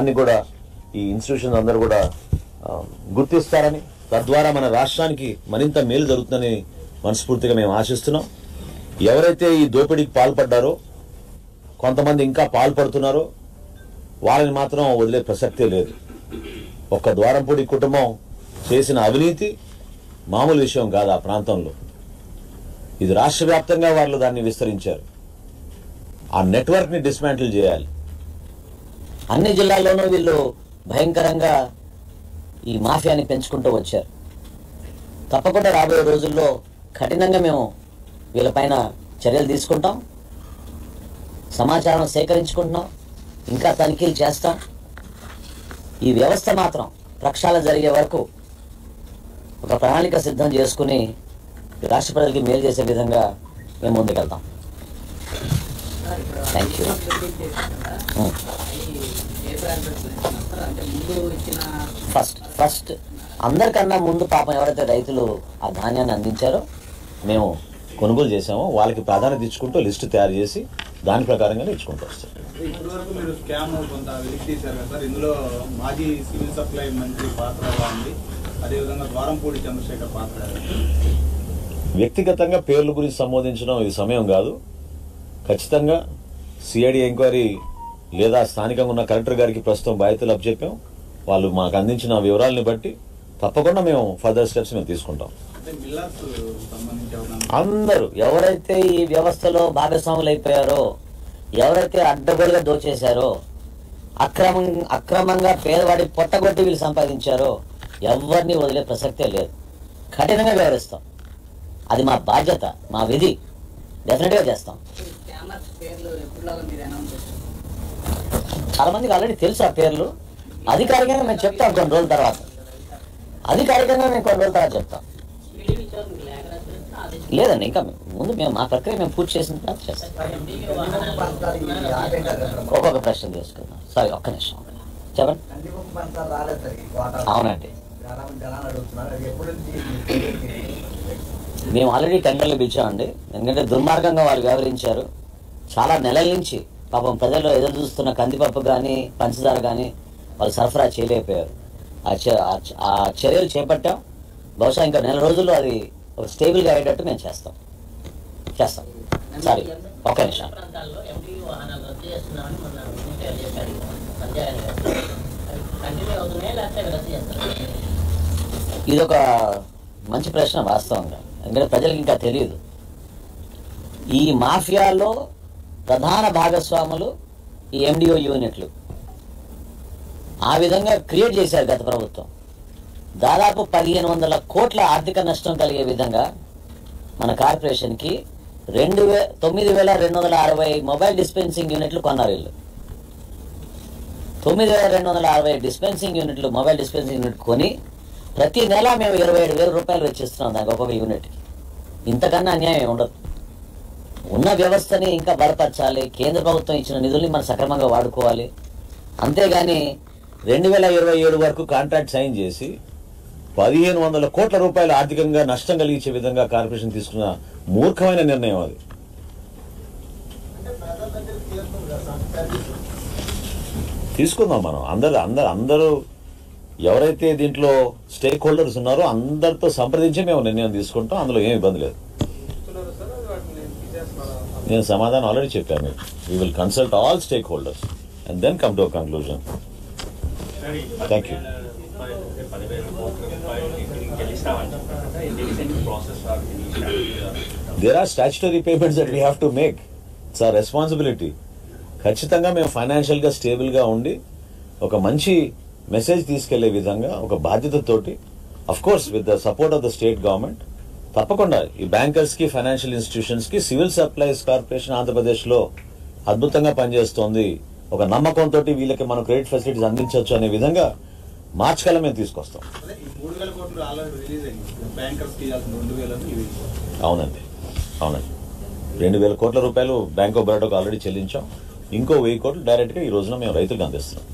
దాన్ని కూడా ఈ ఇన్స్టిట్యూషన్స్ అందరూ కూడా గుర్తిస్తారని, తద్వారా మన రాష్ట్రానికి మరింత మేలు జరుగుతుందని మనస్ఫూర్తిగా మేము ఆశిస్తున్నాం. ఎవరైతే ఈ దోపిడీకి పాల్పడ్డారో, కొంతమంది ఇంకా పాల్పడుతున్నారో వాళ్ళని మాత్రం వదిలే ప్రసక్తే లేదు. ఒక్క ద్వారంపూడి కుటుంబం చేసిన అవినీతి మామూలు విషయం కాదు. ఆ ప్రాంతంలో ఇది రాష్ట్ర వ్యాప్తంగా వాళ్ళు దాన్ని విస్తరించారు. ఆ నెట్వర్క్ ని డిస్మాంటిల్ చేయాలి. అన్ని జిల్లాల్లోనూ వీళ్ళు భయంకరంగా ఈ మాఫియాని పెంచుకుంటూ వచ్చారు. తప్పకుండా రాబోయే రోజుల్లో కఠినంగా మేము వీళ్ళపైన చర్యలు తీసుకుంటాం, సమాచారం సేకరించుకుంటున్నాం, ఇంకా తనిఖీలు చేస్తాం. ఈ వ్యవస్థ మాత్రం ప్రక్షాళన జరిగే వరకు ఒక ప్రణాళిక సిద్ధం చేసుకుని రాష్ట్ర ప్రజలకి మేలు చేసే విధంగా మేము ముందుకెళ్తాం. Thank you. ఫస్ట్ అందరికన్నా ముందు పాపం ఎవరైతే రైతులు ఆ ధాన్యాన్ని అందించారో మేము కొనుగోలు చేసామో వాళ్ళకి ప్రాధాన్యత ఇచ్చుకుంటూ లిస్టు తయారు చేసి దాని ప్రకారంగానే ఇచ్చుకుంటూ వస్తారు. ఇప్పటివరకు మీరు స్కామ్ కొంత వెలికి తీశారు కదా సార్, ఇందులో మాజీ సివిల్ సప్లై మంత్రి పాత్ర ఎలా ఉంది, అదేవిధంగా ద్వారంపూడి చంద్రశేఖర్ పాత్ర? వ్యక్తిగతంగా పేర్ల గురించి సంబోధించడం ఇది సమయం కాదు. ఖచ్చితంగా సిఐడి ఎంక్వైరీ లేదా స్థానికంగా ఉన్న కలెక్టర్ గారికి ప్రస్తుతం బాధ్యతలు అప్పచెప్పాం. వాళ్ళు మాకు అందించిన వివరాలని బట్టి తప్పకుండా మేము ఫర్దర్ స్టెప్స్ మేము తీసుకుంటాం. అందరూ ఎవరైతే ఈ వ్యవస్థలో భాగస్వాములు అయిపోయారో, ఎవరైతే అడ్డగోలుగా దోచేశారో, అక్రమంగా పేదవాడి పొట్టగొట్టి వీళ్ళు సంపాదించారో ఎవరిని వదిలే ప్రసక్తే లేదు. కఠినంగా వ్యవహరిస్తాం. అది మా బాధ్యత, మా విధి. డెఫినెట్ గా చేస్తాం. చాలా మందికి ఆల్రెడీ తెలుసు ఆ పేర్లు. అధికారికంగా మేము చెప్తాం కొన్ని రోజుల తర్వాత. చెప్తాం. లేదండి, ఇంకా ముందు మేము మా ప్రక్రియ మేము పూర్తి చేసిన తర్వాత చేస్తాం. ఒక్కొక్క ప్రశ్న తీసుకుందాం. సారీ, ఒక్క నిమిషం చెప్పండి. అవునండి, మేము ఆల్రెడీ టెండర్లు పిలిచామండి. ఎందుకంటే దుర్మార్గంగా వాళ్ళు వ్యవహరించారు. చాలా నెలల నుంచి పాపం ప్రజలు ఎదురు చూస్తున్న కందిపప్పు కానీ పంచదార కానీ వాళ్ళు సరఫరా చేయలేకపోయారు. ఆ చర్యలు చేపట్టాం. బహుశా ఇంకా నెల రోజుల్లో అది ఒక స్టేబుల్గా అయ్యేటట్టు మేము చేస్తాం. సారీ, ఒక్క నిమిషం. ఇదొక మంచి ప్రశ్న వాస్తవంగా. ఎందుకంటే ప్రజలకు ఇంకా తెలియదు. ఈ మాఫియాలో ప్రధాన భాగస్వాములు ఈ ఎండిఓ యూనిట్లు. ఆ విధంగా క్రియేట్ చేశారు గత ప్రభుత్వం. దాదాపు 1500 కోట్ల ఆర్థిక నష్టం కలిగే విధంగా మన కార్పొరేషన్కి 9260 మొబైల్ డిస్పెన్సింగ్ యూనిట్లు కొన్నారు వీళ్ళు. 9260 డిస్పెన్సింగ్ యూనిట్లు, మొబైల్ డిస్పెన్సింగ్ యూనిట్ కొని ప్రతి నెల మేము 27,000 రూపాయలు వెచ్చిస్తున్నాం దానికి ఒక్కొక్క యూనిట్కి. ఇంతకన్నా అన్యాయం ఉండదు. ఉన్న వ్యవస్థని ఇంకా బలపరచాలి. కేంద్ర ప్రభుత్వం ఇచ్చిన నిధుల్ని మనం సక్రమంగా వాడుకోవాలి. అంతేగాని 2027 వరకు కాంట్రాక్ట్ సైన్ చేసి 1500 కోట్ల రూపాయలు ఆర్థికంగా నష్టం కలిగించే విధంగా కార్పొరేషన్ తీసుకున్న మూర్ఖమైన నిర్ణయం అది. తీసుకుందాం మనం అందరూ ఎవరైతే దీంట్లో స్టేక్ హోల్డర్స్ ఉన్నారో అందరితో సంప్రదించి మేము నిర్ణయం తీసుకుంటాం. అందులో ఏం ఇబ్బంది లేదు. నేను సమాధానం ఆల్రెడీ చెప్పాను. We will consult all stakeholders and then come to a conclusion. Thank you. There are statutory payments that we have to make. It's our responsibility. ఖచ్చితంగా మేము ఫైనాన్షియల్గా స్టేబుల్గా ఉండి ఒక మంచి మెసేజ్ తీసుకెళ్లే విధంగా ఒక బాధ్యతతోటి, of course with the support of the state government, తప్పకుండా ఈ బ్యాంకర్స్ కి, ఫైనాన్షియల్ ఇన్స్టిట్యూషన్స్ కి సివిల్ సప్లైస్ కార్పొరేషన్ ఆంధ్రప్రదేశ్ లో అద్భుతంగా పనిచేస్తోంది. ఒక నమ్మకంతో వీళ్ళకి మనం క్రెడిట్ ఫెసిలిటీస్ అందించవచ్చు అనే విధంగా మార్చ్ కల్లా మేము తీసుకొస్తాం. అవునండి 2,000 కోట్ల రూపాయలు బ్యాంక్ ఆఫ్ బరోడాకు ఆల్రెడీ చెల్లించాం. ఇంకో 1,000 కోట్లు డైరెక్ట్ గా ఈ రోజున మేము రైతులకు అందిస్తున్నాం.